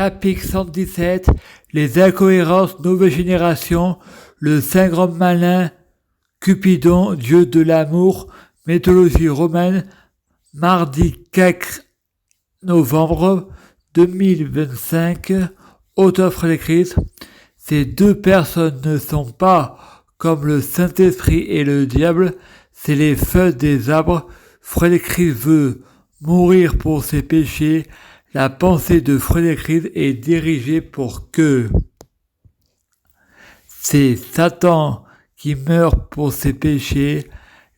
Chapitre 117. Les incohérences nouvelle génération. Le saint grand malin Cupidon, dieu de l'amour. Mythologie romaine. Mardi 4 novembre 2025. Auteur Frédéric. Ces deux personnes ne sont pas comme le Saint-Esprit et le diable, c'est les feuilles des arbres. Frédéric veut mourir pour ses péchés. La pensée de Frédéric est dirigée pour que c'est Satan qui meurt pour ses péchés.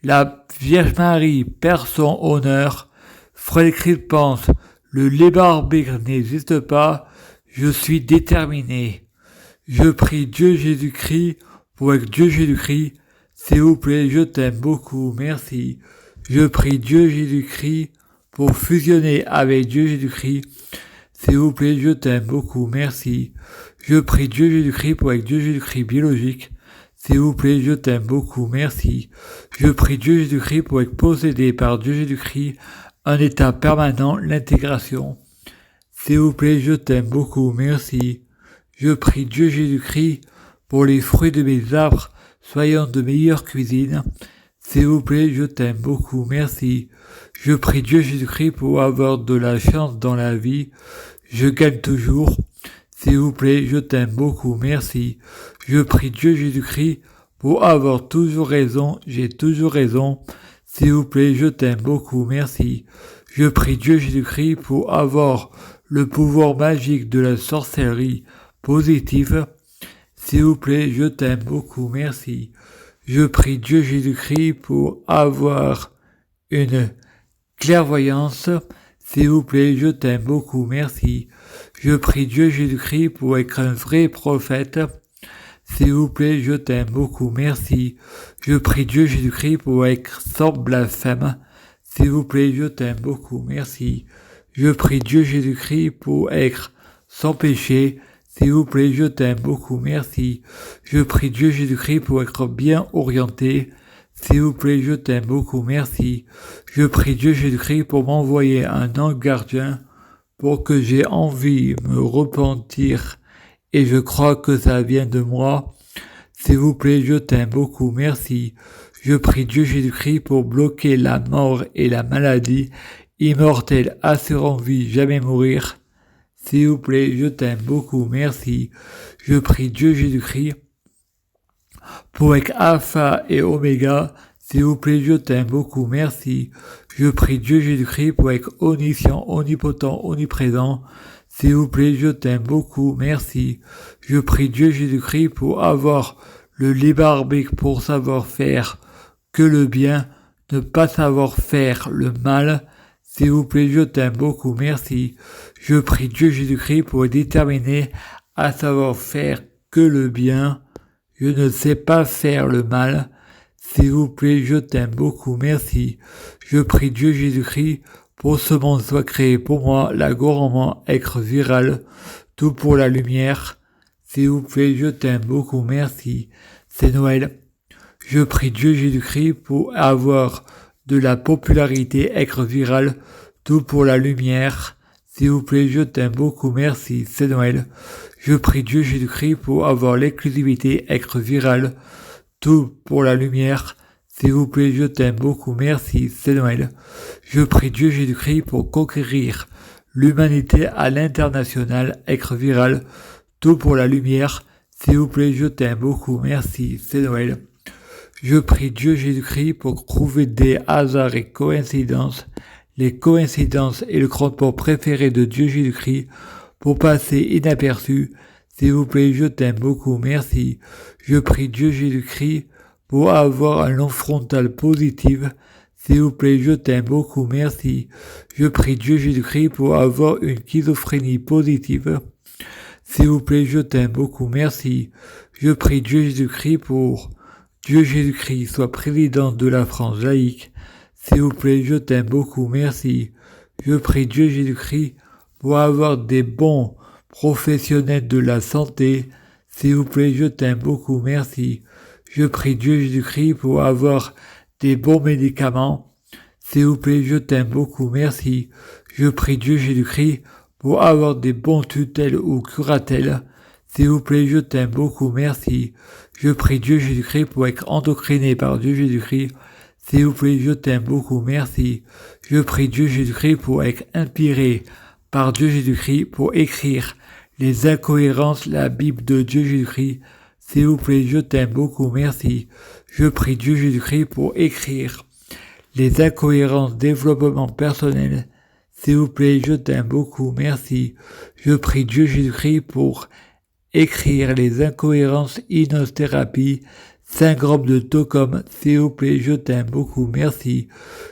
La Vierge Marie perd son honneur. Frédéric pense, le libre arbitre n'existe pas, je suis déterminé. Je prie Dieu Jésus-Christ pour être Dieu Jésus-Christ. S'il vous plaît, je t'aime beaucoup, merci. Je prie Dieu Jésus-Christ pour fusionner avec Dieu Jésus-Christ. S'il vous plaît, je t'aime beaucoup, merci. Je prie Dieu Jésus-Christ pour être Dieu Jésus-Christ biologique. S'il vous plaît, je t'aime beaucoup, merci. Je prie Dieu Jésus-Christ pour être possédé par Dieu Jésus-Christ, un état permanent, l'intégration. S'il vous plaît, je t'aime beaucoup, merci. Je prie Dieu Jésus-Christ pour les fruits de mes arbres, soyons de meilleure cuisine. S'il vous plaît, je t'aime beaucoup, merci. Je prie Dieu Jésus-Christ pour avoir de la chance dans la vie. Je gagne toujours. S'il vous plaît, je t'aime beaucoup, merci. Je prie Dieu Jésus-Christ pour avoir toujours raison, j'ai toujours raison. S'il vous plaît, je t'aime beaucoup, merci. Je prie Dieu Jésus-Christ pour avoir le pouvoir magique de la sorcellerie positive. S'il vous plaît, je t'aime beaucoup, merci. Je prie Dieu Jésus-Christ pour avoir une clairvoyance. S'il vous plaît, je t'aime beaucoup, merci. Je prie Dieu Jésus-Christ pour être un vrai prophète. S'il vous plaît, je t'aime beaucoup, merci. Je prie Dieu Jésus-Christ pour être sans blasphème. S'il vous plaît, je t'aime beaucoup, merci. Je prie Dieu Jésus-Christ pour être sans péché. S'il vous plaît, je t'aime beaucoup, merci. Je prie Dieu Jésus-Christ pour être bien orienté. S'il vous plaît, je t'aime beaucoup, merci. Je prie Dieu Jésus-Christ pour m'envoyer un ange gardien pour que j'ai envie de me repentir et je crois que ça vient de moi. S'il vous plaît, je t'aime beaucoup, merci. Je prie Dieu Jésus-Christ pour bloquer la mort et la maladie, immortelle, assurant vie, jamais mourir. S'il vous plaît, je t'aime beaucoup, merci. Je prie Dieu Jésus-Christ pour être alpha et oméga. S'il vous plaît, je t'aime beaucoup, merci. Je prie Dieu Jésus-Christ pour être omniscient, omnipotent, omniprésent. S'il vous plaît, je t'aime beaucoup, merci. Je prie Dieu Jésus-Christ pour avoir le libre arbitre pour savoir faire que le bien, ne pas savoir faire le mal. S'il vous plaît, je t'aime beaucoup, merci. Je prie Dieu Jésus-Christ pour être déterminé à savoir faire que le bien. Je ne sais pas faire le mal. S'il vous plaît, je t'aime beaucoup, merci. Je prie Dieu Jésus-Christ pour ce monde soit créé pour moi, la gourmand, être viral, tout pour la lumière. S'il vous plaît, je t'aime beaucoup, merci. C'est Noël. Je prie Dieu Jésus-Christ pour avoir de la popularité, être viral, tout pour la lumière. S'il vous plaît, je t'aime beaucoup, merci, c'est Noël. Je prie Dieu Jésus-Christ pour avoir l'exclusivité, être viral, tout pour la lumière. S'il vous plaît, je t'aime beaucoup, merci, c'est Noël. Je prie Dieu Jésus-Christ pour conquérir l'humanité à l'international, être viral, tout pour la lumière. S'il vous plaît, je t'aime beaucoup, merci, c'est Noël. Je prie Dieu Jésus-Christ pour trouver des hasards et coïncidences, les coïncidences et le transport préféré de Dieu Jésus-Christ pour passer inaperçu. S'il vous plaît, je t'aime beaucoup, merci. Je prie Dieu Jésus-Christ pour avoir un long frontal positif. S'il vous plaît, je t'aime beaucoup, merci. Je prie Dieu Jésus-Christ pour avoir une schizophrénie positive. S'il vous plaît, je t'aime beaucoup, merci. Je prie Dieu Jésus-Christ pour Dieu Jésus-Christ soit président de la France laïque. S'il vous plaît, je t'aime beaucoup, merci. Je prie Dieu Jésus-Christ pour avoir des bons professionnels de la santé. S'il vous plaît, je t'aime beaucoup, merci. Je prie Dieu Jésus-Christ pour avoir des bons médicaments. S'il vous plaît, je t'aime beaucoup, merci. Je prie Dieu Jésus-Christ pour avoir des bons tutelles ou curatelles. S'il vous plaît, je t'aime beaucoup, merci. Je prie Dieu Jésus-Christ pour être endocriné par Dieu Jésus-Christ. S'il vous plaît, je t'aime beaucoup, merci. Je prie Dieu Jésus-Christ pour être inspiré par Dieu Jésus-Christ pour écrire les incohérences de la Bible de Dieu Jésus-Christ. S'il vous plaît, je t'aime beaucoup, merci. Je prie Dieu Jésus-Christ pour écrire les incohérences développement personnel. S'il vous plaît, je t'aime beaucoup, merci. Je prie Dieu Jésus-Christ pour écrire les incohérences hypnothérapie, syndrome de Stockholm. S'il vous plaît, je t'aime beaucoup, merci.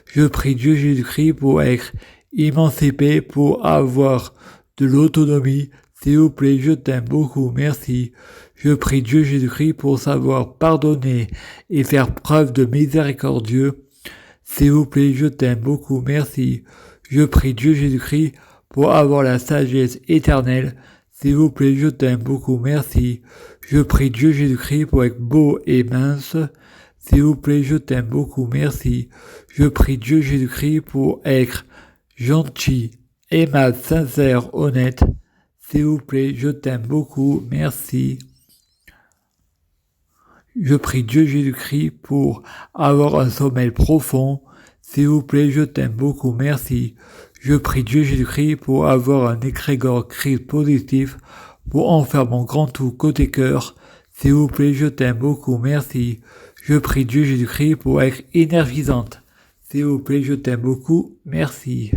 Je prie Dieu Jésus-Christ pour être émancipé, pour avoir de l'autonomie. S'il vous plaît, je t'aime beaucoup, merci. Je prie Dieu Jésus-Christ pour savoir pardonner et faire preuve de miséricordieux. S'il vous plaît, je t'aime beaucoup, merci. Je prie Dieu Jésus-Christ pour avoir la sagesse éternelle. S'il vous plaît, je t'aime beaucoup, merci. Je prie Dieu Jésus-Christ pour être beau et mince. S'il vous plaît, je t'aime beaucoup, merci. Je prie Dieu Jésus-Christ pour être gentil, aimable, sincère, honnête. S'il vous plaît, je t'aime beaucoup, merci. Je prie Dieu Jésus-Christ pour avoir un sommeil profond. S'il vous plaît, je t'aime beaucoup, merci. Je prie Dieu Jésus-Christ pour avoir un égrégore Christ positif, pour en faire mon grand tout côté cœur. S'il vous plaît, je t'aime beaucoup, merci. Je prie Dieu Jésus-Christ pour être énergisante. S'il vous plaît, je t'aime beaucoup, merci.